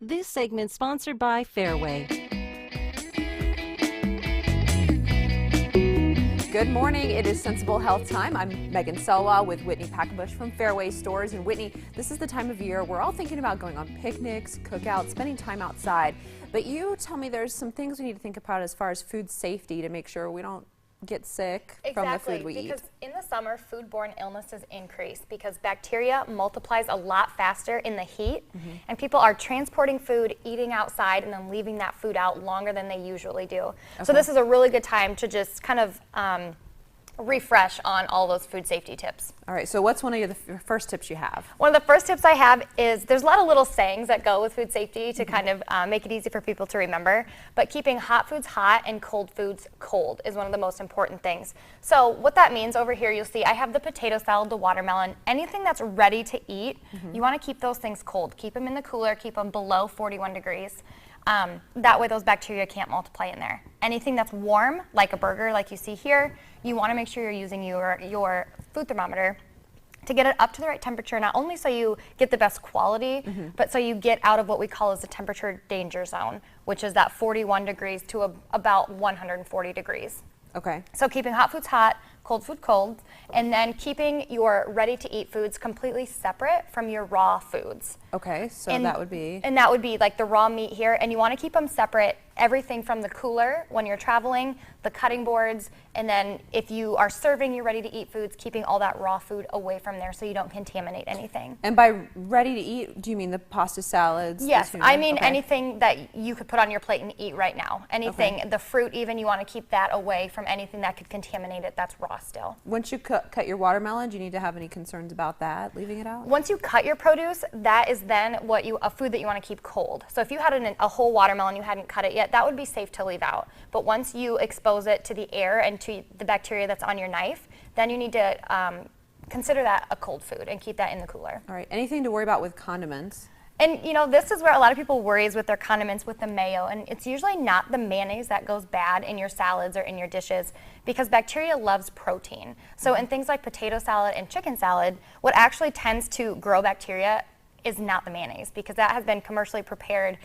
This segment sponsored by Fairway. Good morning. It is Sensible Health Time. I'm Megan Selwa with Whitney Packebush from Fairway Stores. And Whitney, this is the time of year we're all thinking about going on picnics, cookouts, spending time outside. But you tell me there's some things we need to think about as far as food safety to make sure we don't get sick from the food we eat. Because in the summer, foodborne illnesses increase because bacteria multiplies a lot faster in the heat, and people are transporting food, eating outside, and then leaving that food out longer than they usually do. Okay. So this is a really good time to just kind of refresh on all those food safety tips. All right, so what's one of your first tips you have? One of the first tips I have is there's a lot of little sayings that go with food safety to kind of make it easy for people to remember, but keeping hot foods hot and cold foods cold is one of the most important things. So what that means over here, you'll see I have the potato salad, the watermelon, anything that's ready to eat, you want to keep those things cold. Keep them in the cooler, keep them below 41 degrees. That way those bacteria can't multiply in there. Anything that's warm, like a burger, like you see here, you want to make sure you're using your food thermometer to get it up to the right temperature, not only so you get the best quality, but so you get out of what we call as the temperature danger zone, which is that 41 degrees to about 140 degrees. Okay. So keeping hot foods hot, cold food cold, and then keeping your ready-to-eat foods completely separate from your raw foods. Okay, so that would be? And that would be like the raw meat here, and you want to keep them separate, everything from the cooler when you're traveling, the cutting boards, and then if you are serving your ready-to-eat foods, keeping all that raw food away from there so you don't contaminate anything. And by ready-to-eat, do you mean the pasta salads? Yes, I mean anything that you could put on your plate and eat right now. Anything, the fruit even, you want to keep that away from anything that could contaminate it that's raw still. Once you cut your watermelon, do you need to have any concerns about that, leaving it out? Once you cut your produce, that is then a food that you want to keep cold. So if you had a whole watermelon, you hadn't cut it yet, that would be safe to leave out. But once you expose it to the air and to the bacteria that's on your knife, then you need to consider that a cold food and keep that in the cooler. All right, anything to worry about with condiments? And you know, this is where a lot of people worries with their condiments with the mayo, and it's usually not the mayonnaise that goes bad in your salads or in your dishes, because bacteria loves protein. So in things like potato salad and chicken salad, what actually tends to grow bacteria is not the mayonnaise, because that has been commercially prepared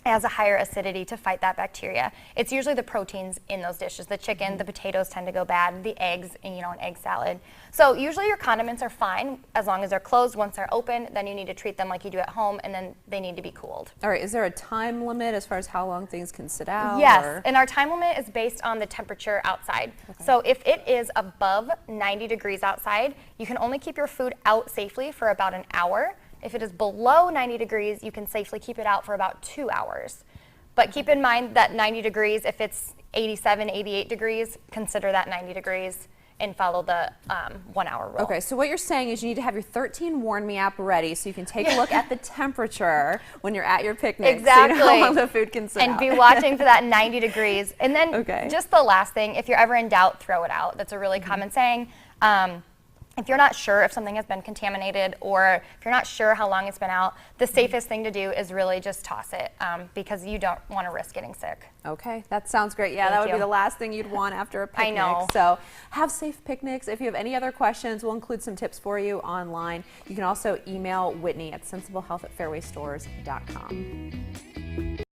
as a higher acidity to fight that bacteria. It's usually the proteins in those dishes. The chicken, the potatoes tend to go bad, the eggs, and an egg salad. So usually your condiments are fine as long as they're closed. Once they're open, then you need to treat them like you do at home, and then they need to be cooled. All right, is there a time limit as far as how long things can sit out? Yes, and our time limit is based on the temperature outside. Okay. So if it is above 90 degrees outside, you can only keep your food out safely for about an hour. If it is below 90 degrees, you can safely keep it out for about 2 hours. But keep in mind that 90 degrees, if it's 87, 88 degrees, consider that 90 degrees and follow the 1 hour rule. Okay, so what you're saying is you need to have your 13 Warn Me app ready so you can take a look at the temperature when you're at your picnic. Exactly. So you know how long the food can sit and out. be watching for that 90 degrees. And then just the last thing, if you're ever in doubt, throw it out. That's a really common saying. If you're not sure if something has been contaminated, or if you're not sure how long it's been out, the safest thing to do is really just toss it, because you don't want to risk getting sick. Okay, that sounds great. Yeah, that would be the last thing you'd want after a picnic. I know. So have safe picnics. If you have any other questions, we'll include some tips for you online. You can also email Whitney at sensiblehealth@fairwaystores.com.